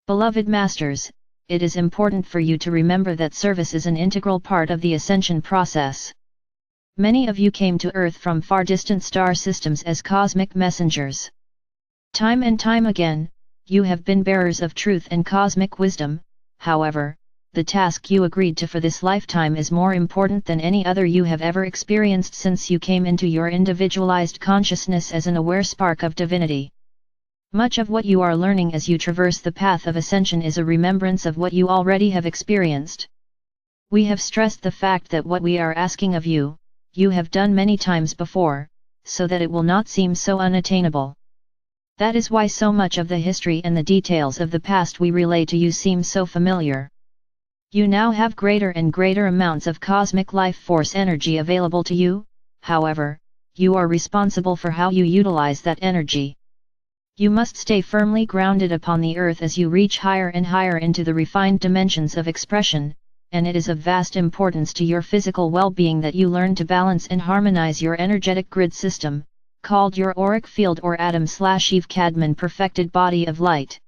Beloved Masters, it is important for you to remember that service is an integral part of the ascension process. Many of you came to Earth from far distant star systems as cosmic messengers. Time and time again, you have been bearers of truth and cosmic wisdom. However, the task you agreed to for this lifetime is more important than any other you have ever experienced since you came into your individualized consciousness as an aware spark of divinity. Much of what you are learning as you traverse the path of ascension is a remembrance of what you already have experienced. We have stressed the fact that what we are asking of you, you have done many times before, so that it will not seem so unattainable. That is why so much of the history and the details of the past we relay to you seem so familiar. You now have greater and greater amounts of cosmic life force energy available to you. However, you are responsible for how you utilize that energy. You must stay firmly grounded upon the earth as you reach higher and higher into the refined dimensions of expression, and it is of vast importance to your physical well-being that you learn to balance and harmonize your energetic grid system, called your auric field or Adam/Eve Cadman perfected body of light.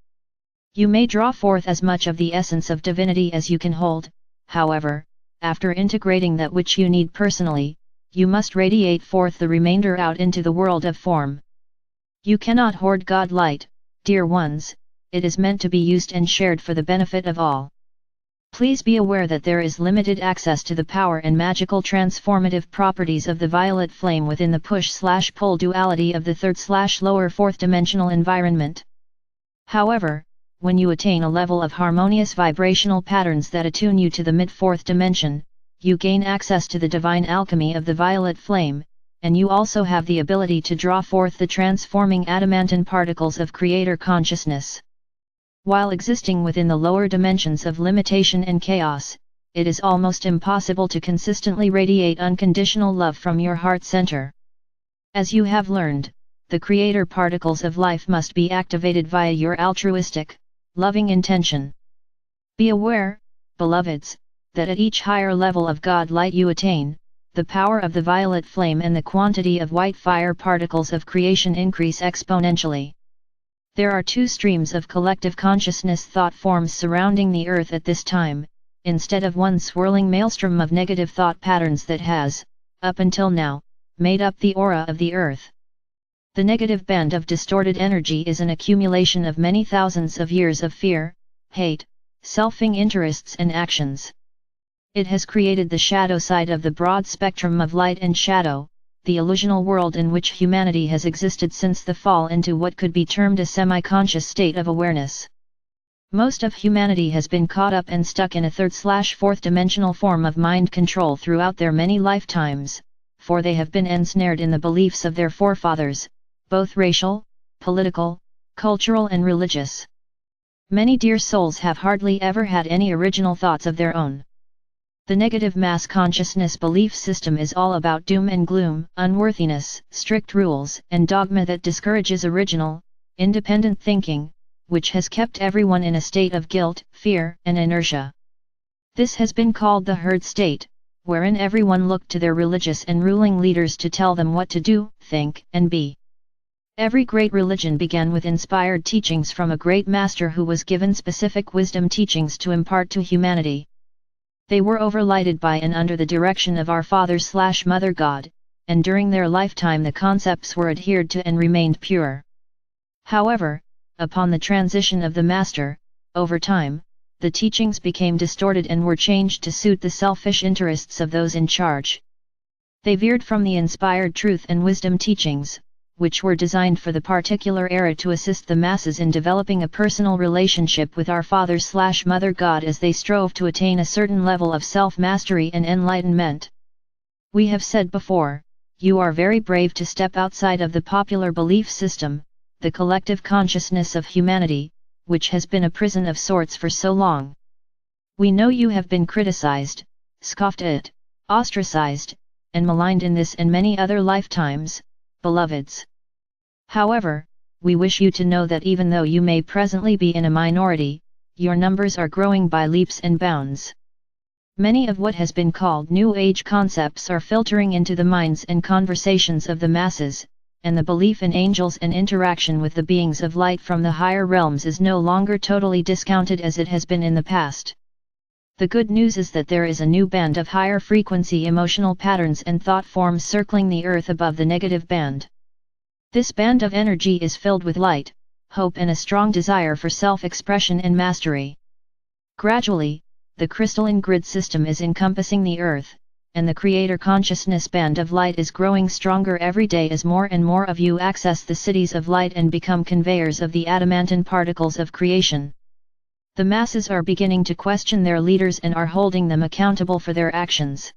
You may draw forth as much of the essence of divinity as you can hold. However, after integrating that which you need personally, you must radiate forth the remainder out into the world of form. You cannot hoard God light, dear ones, it is meant to be used and shared for the benefit of all. Please be aware that there is limited access to the power and magical transformative properties of the violet flame within the push/pull duality of the third/lower fourth dimensional environment. However, when you attain a level of harmonious vibrational patterns that attune you to the mid-fourth dimension, you gain access to the divine alchemy of the violet flame, and you also have the ability to draw forth the transforming adamantine particles of creator consciousness. While existing within the lower dimensions of limitation and chaos, it is almost impossible to consistently radiate unconditional love from your heart center. As you have learned, the creator particles of life must be activated via your altruistic, loving intention. Be aware, beloveds, that at each higher level of God light you attain, the power of the violet flame and the quantity of white fire particles of creation increase exponentially. There are two streams of collective consciousness thought forms surrounding the earth at this time, instead of one swirling maelstrom of negative thought patterns that has, up until now, made up the aura of the earth. The negative band of distorted energy is an accumulation of many thousands of years of fear, hate, selfing interests and actions. It has created the shadow side of the broad spectrum of light and shadow, the illusional world in which humanity has existed since the fall into what could be termed a semi-conscious state of awareness. Most of humanity has been caught up and stuck in a third/fourth dimensional form of mind control throughout their many lifetimes, for they have been ensnared in the beliefs of their forefathers, both racial, political, cultural and religious. Many dear souls have hardly ever had any original thoughts of their own. The negative mass consciousness belief system is all about doom and gloom, unworthiness, strict rules, and dogma that discourages original, independent thinking, which has kept everyone in a state of guilt, fear, and inertia. This has been called the herd state, wherein everyone looked to their religious and ruling leaders to tell them what to do, think, and be. Every great religion began with inspired teachings from a great master who was given specific wisdom teachings to impart to humanity. They were overlighted by and under the direction of our Father/Mother God, and during their lifetime the concepts were adhered to and remained pure. However, upon the transition of the Master, over time, the teachings became distorted and were changed to suit the selfish interests of those in charge. They veered from the inspired truth and wisdom teachings, which were designed for the particular era to assist the masses in developing a personal relationship with our Father/Mother God as they strove to attain a certain level of self-mastery and enlightenment. We have said before, you are very brave to step outside of the popular belief system, the collective consciousness of humanity, which has been a prison of sorts for so long. We know you have been criticized, scoffed at, ostracized, and maligned in this and many other lifetimes, beloveds. However, we wish you to know that even though you may presently be in a minority, your numbers are growing by leaps and bounds. Many of what has been called New Age concepts are filtering into the minds and conversations of the masses, and the belief in angels and interaction with the beings of light from the higher realms is no longer totally discounted as it has been in the past. The good news is that there is a new band of higher frequency emotional patterns and thought forms circling the earth above the negative band. This band of energy is filled with light, hope and a strong desire for self-expression and mastery. Gradually, the crystalline grid system is encompassing the earth, and the creator consciousness band of light is growing stronger every day as more and more of you access the cities of light and become conveyors of the adamantine particles of creation. The masses are beginning to question their leaders and are holding them accountable for their actions.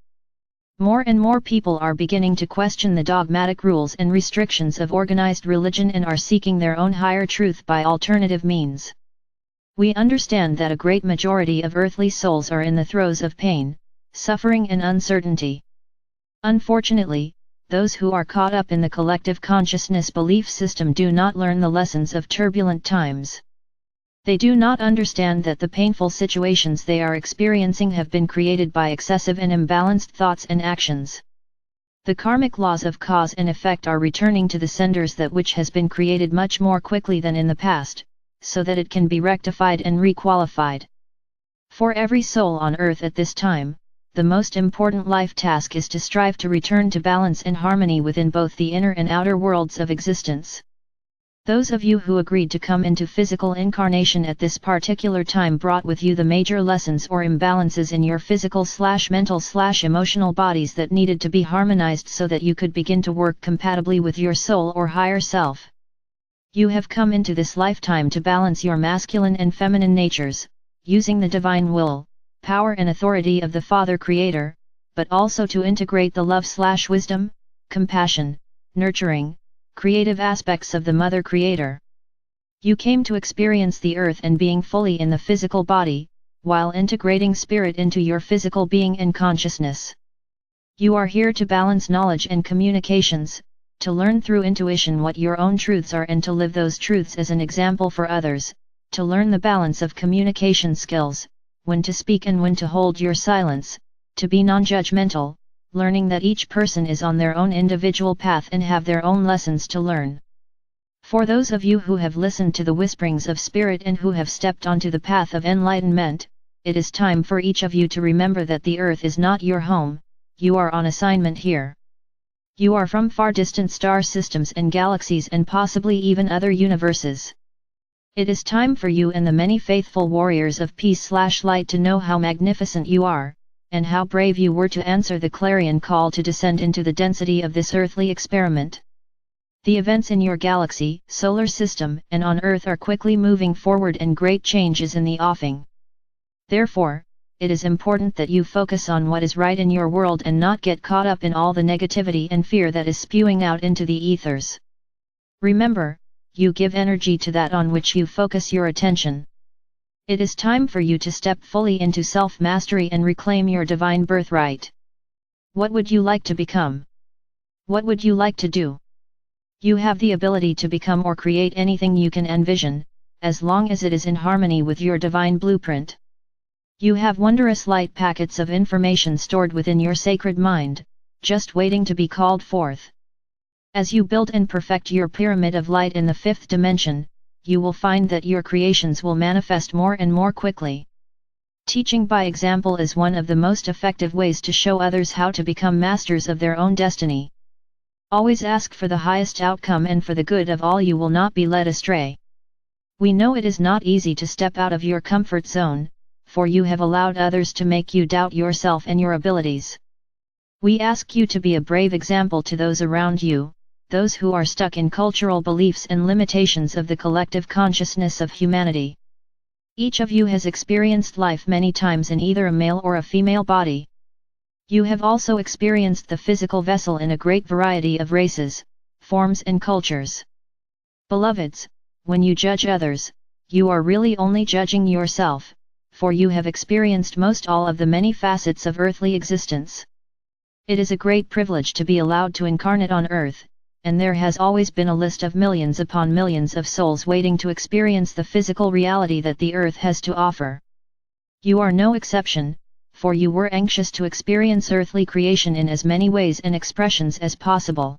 More and more people are beginning to question the dogmatic rules and restrictions of organized religion and are seeking their own higher truth by alternative means. We understand that a great majority of earthly souls are in the throes of pain, suffering and uncertainty. Unfortunately, those who are caught up in the collective consciousness belief system do not learn the lessons of turbulent times. They do not understand that the painful situations they are experiencing have been created by excessive and imbalanced thoughts and actions. The karmic laws of cause and effect are returning to the senders that which has been created much more quickly than in the past, so that it can be rectified and requalified. For every soul on earth at this time, the most important life task is to strive to return to balance and harmony within both the inner and outer worlds of existence. Those of you who agreed to come into physical incarnation at this particular time brought with you the major lessons or imbalances in your physical/mental/emotional bodies that needed to be harmonized so that you could begin to work compatibly with your soul or higher self. You have come into this lifetime to balance your masculine and feminine natures, using the divine will, power and authority of the Father Creator, but also to integrate the love/wisdom, compassion, nurturing, creative aspects of the Mother Creator. You came to experience the earth and being fully in the physical body, while integrating spirit into your physical being and consciousness. You are here to balance knowledge and communications, to learn through intuition what your own truths are and to live those truths as an example for others, to learn the balance of communication skills, when to speak and when to hold your silence, to be non-judgmental, learning that each person is on their own individual path and have their own lessons to learn. For those of you who have listened to the whisperings of spirit and who have stepped onto the path of enlightenment, it is time for each of you to remember that the earth is not your home, you are on assignment here. You are from far distant star systems and galaxies and possibly even other universes. It is time for you and the many faithful warriors of peace/light to know how magnificent you are, and how brave you were to answer the clarion call to descend into the density of this earthly experiment. The events in your galaxy, solar system, and on Earth are quickly moving forward and great change is in the offing. Therefore, it is important that you focus on what is right in your world and not get caught up in all the negativity and fear that is spewing out into the ethers. Remember, you give energy to that on which you focus your attention. It is time for you to step fully into self-mastery and reclaim your divine birthright. What would you like to become? What would you like to do? You have the ability to become or create anything you can envision, as long as it is in harmony with your divine blueprint. You have wondrous light packets of information stored within your sacred mind, just waiting to be called forth. As you build and perfect your pyramid of light in the fifth dimension, you will find that your creations will manifest more and more quickly. Teaching by example is one of the most effective ways to show others how to become masters of their own destiny. Always ask for the highest outcome and for the good of all, you will not be led astray. We know it is not easy to step out of your comfort zone, for you have allowed others to make you doubt yourself and your abilities. We ask you to be a brave example to those around you, those who are stuck in cultural beliefs and limitations of the collective consciousness of humanity. Each of you has experienced life many times in either a male or a female body. You have also experienced the physical vessel in a great variety of races, forms and cultures. Beloveds, when you judge others, you are really only judging yourself, for you have experienced most all of the many facets of earthly existence. It is a great privilege to be allowed to incarnate on earth, and there has always been a list of millions upon millions of souls waiting to experience the physical reality that the earth has to offer. You are no exception, for you were anxious to experience earthly creation in as many ways and expressions as possible.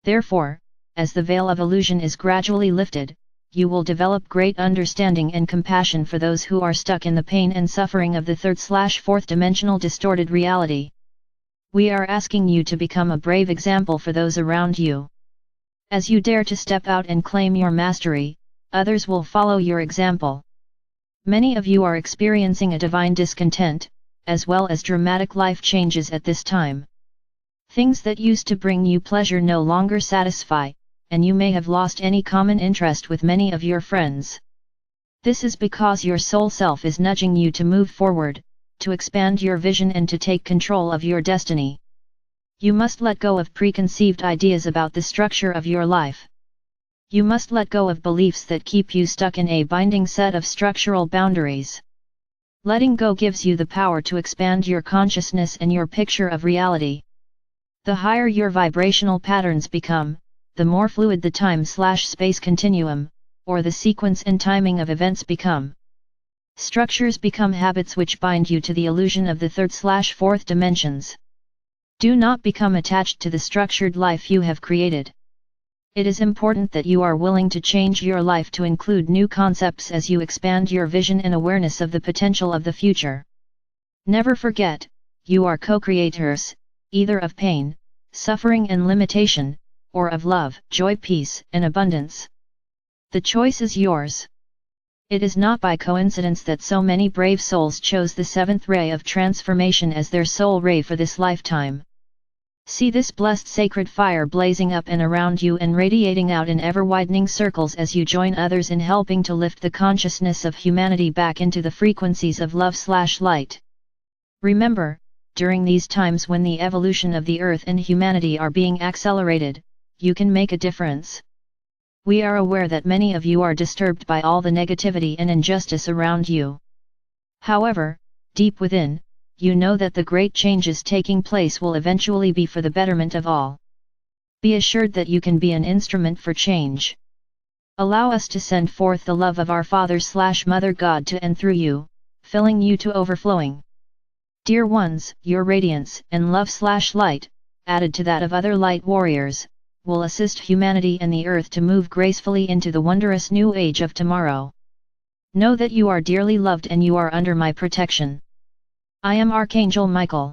Therefore, as the veil of illusion is gradually lifted, you will develop great understanding and compassion for those who are stuck in the pain and suffering of the third/fourth dimensional distorted reality. We are asking you to become a brave example for those around you. As you dare to step out and claim your mastery, others will follow your example. Many of you are experiencing a divine discontent, as well as dramatic life changes at this time. Things that used to bring you pleasure no longer satisfy, and you may have lost any common interest with many of your friends. This is because your soul self is nudging you to move forward, to expand your vision and to take control of your destiny. You must let go of preconceived ideas about the structure of your life. You must let go of beliefs that keep you stuck in a binding set of structural boundaries. Letting go gives you the power to expand your consciousness and your picture of reality. The higher your vibrational patterns become, the more fluid the time/space continuum, or the sequence and timing of events become. Structures become habits which bind you to the illusion of the third/fourth dimensions. Do not become attached to the structured life you have created. It is important that you are willing to change your life to include new concepts as you expand your vision and awareness of the potential of the future. Never forget, you are co-creators, either of pain, suffering and limitation, or of love, joy, peace, and abundance. The choice is yours. It is not by coincidence that so many brave souls chose the seventh ray of transformation as their soul ray for this lifetime. See this blessed sacred fire blazing up and around you and radiating out in ever-widening circles as you join others in helping to lift the consciousness of humanity back into the frequencies of love/light. Remember, during these times when the evolution of the earth and humanity are being accelerated, you can make a difference. We are aware that many of you are disturbed by all the negativity and injustice around you. However, deep within, you know that the great changes taking place will eventually be for the betterment of all. Be assured that you can be an instrument for change. Allow us to send forth the love of our Father/Mother God to and through you, filling you to overflowing. Dear ones, your radiance and love/light, added to that of other light warriors, will assist humanity and the earth to move gracefully into the wondrous new age of tomorrow. Know that you are dearly loved and you are under my protection. I am Archangel Michael.